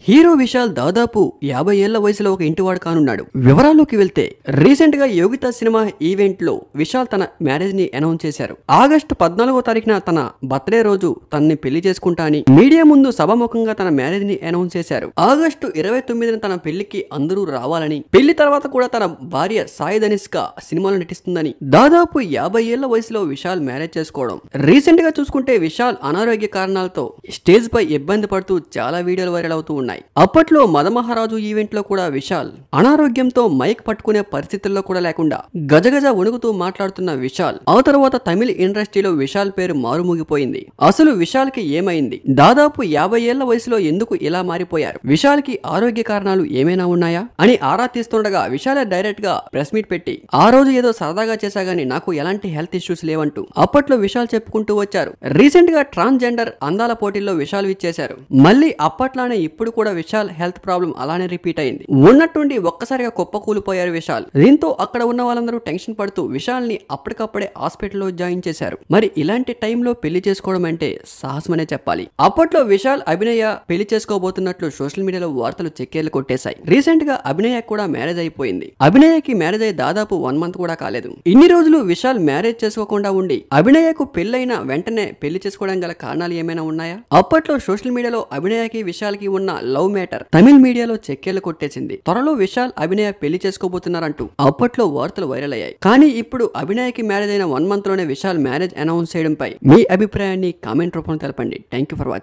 Hero Vishal దాదాపు 50 ఏళ్ల వయసులో ఒక ఇంటివాడు కానున్నాడు. వివరాల్లోకి వెళ్తే రీసెంట్ గా యోగిత సినిమా ఈవెంట్ లో విశాల్ తన మ్యారేజ్ ని అనౌన్స్ చేశారు. ఆగస్టు 14వ తారీఖున తన బర్త్డే రోజు తనని పెళ్లి చేసుకుంటా అని మీడియా ముందు సభాముఖంగా తన మ్యారేజ్ ని అనౌన్స్ చేశారు. ఆగస్టు 29న తన పెళ్లికి అందరూ రావాలని, పెళ్లి తర్వాత కూడా తన భార్య సాయి ధనిష్క సినిమాలో నటిస్తుందని, దాదాపు 50 ఏళ్ల వయసులో విశాల్ మ్యారేజ్ చేసుకోవడం. రీసెంట్ గా చూసుకుంటే విశాల్ అనారోగ్య కారణాలతో స్టేజ్ పై ఇబ్బంది పడుతూ చాలా వీడియోలు వైరల్ అవుతూ ఉన్నాయి. అప్పట్లో మదమహారాజు ఈవెంట్ లో కూడా విశాల్ అనారోగ్యంతో మైక్ పట్టుకునే పరిస్థితుల్లో కూడా లేకుండా గజగజ వణుకుతూ మాట్లాడుతున్న విశాల్ ఆ తర్వాత తమిళ ఇండస్ట్రీలో విశాల్ పేరు మారుమూగిపోయింది. అసలు విశాల్ కి ఏమైంది? దాదాపు 50 ఏళ్ల వయసులో ఎందుకు ఇలా మారిపోయారు? విశాల్ కి ఆరోగ్య కారణాలు ఏమైనా ఉన్నాయా అని ఆరా తీస్తుండగా విశాల్ డైరెక్ట్ గా ప్రెస్ మీట్ పెట్టి ఆ రోజు ఏదో సరదాగా చేశా గానీ నాకు ఎలాంటి హెల్త్ ఇష్యూస్ లేవంటూ అప్పట్లో విశాల్ చెప్పుకుంటూ వచ్చారు. రీసెంట్ గా ట్రాన్స్జెండర్ అందాల పోటీల్లో విశాల్ ఇచ్చేశారు. మళ్ళీ అప్పట్లానే ఇప్పుడు కూడా విశాల్ హెల్త్ ప్రాబ్లం అలానే రిపీట్ అయింది. ఉన్నట్టుండి ఒక్కసారిగా కుప్పకూలిపోయారు విశాల్. దీంతో అక్కడ ఉన్న వాళ్ళందరూ టెన్షన్ పడుతూ విశాల్ ని అప్పటికప్పుడే హాస్పిటల్లో జాయిన్ చేశారు. మరి ఇలాంటి టైంలో పెళ్లి చేసుకోవడం అంటే సాహసమనే చెప్పాలి. అప్పట్లో విశాల్ అభినయ పెళ్లి చేసుకోబోతున్నట్లు సోషల్ మీడియాలో వార్తలు చెక్కేళ్లు కొట్టేశాయి. రీసెంట్ గా అభినయ కూడా మ్యారేజ్ అయిపోయింది. అభినయకి మ్యారేజ్ అయి దాదాపు 1 మంత్ కూడా కాలేదు. ఇన్ని రోజులు విశాల్ మ్యారేజ్ చేసుకోకుండా ఉండి అభినయకు పెళ్లైన వెంటనే పెళ్లి చేసుకోవడం గల కారణాలు ఏమైనా ఉన్నాయా? అప్పట్లో సోషల్ మీడియాలో అభినయకి విశాల్ కి ఉన్న లవ్ మ్యాటర్ తమిళ మీడియాలో చెక్కేళ్లు కొట్టేసింది. త్వరలో విశాల్ అభినయ పెళ్లి చేసుకోబోతున్నారంటూ అప్పట్లో వార్తలు వైరల్ అయ్యాయి. కానీ ఇప్పుడు అభినయకి మ్యారేజ్ అయిన 1 మంత్ లోనే విశాల్ మ్యారేజ్ అనౌన్స్ చేయడంపై మీ అభిప్రాయాన్ని కామెంట్ రూపంలో తెలపండి. Thank you for watching.